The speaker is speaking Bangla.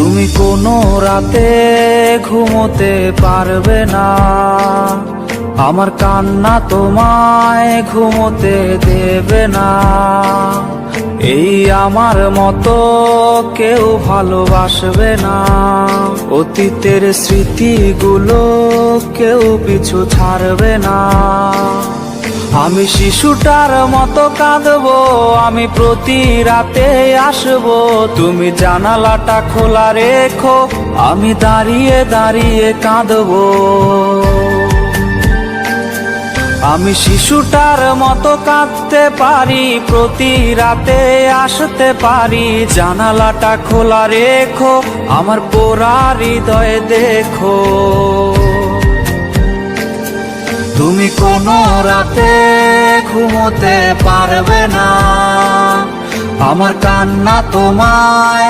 তুমি কোনো রাতে ঘুমোতে পারবে না, আমার কান্না তোমায় ঘুমোতে দেবে না। এই আমার মতো কেউ ভালোবাসবে না, অতীতের স্মৃতিগুলো কেউ পিছু ছাড়বে না। আমি শিশুটার মতো কাঁদবো, আমি প্রতি রাতে আসবো, তুমি জানালাটা খোলা রেখো, আমি দাঁড়িয়ে দাঁড়িয়ে কাঁদবো। আমি শিশুটার মতো কাঁদতে পারি, প্রতি রাতে আসতে পারি, জানালাটা খোলা রেখো, আমার পোড়া হৃদয় দেখো। তুমি কোনো রাতে ঘুমোতে পারবে না, আমার কান্না তোমায়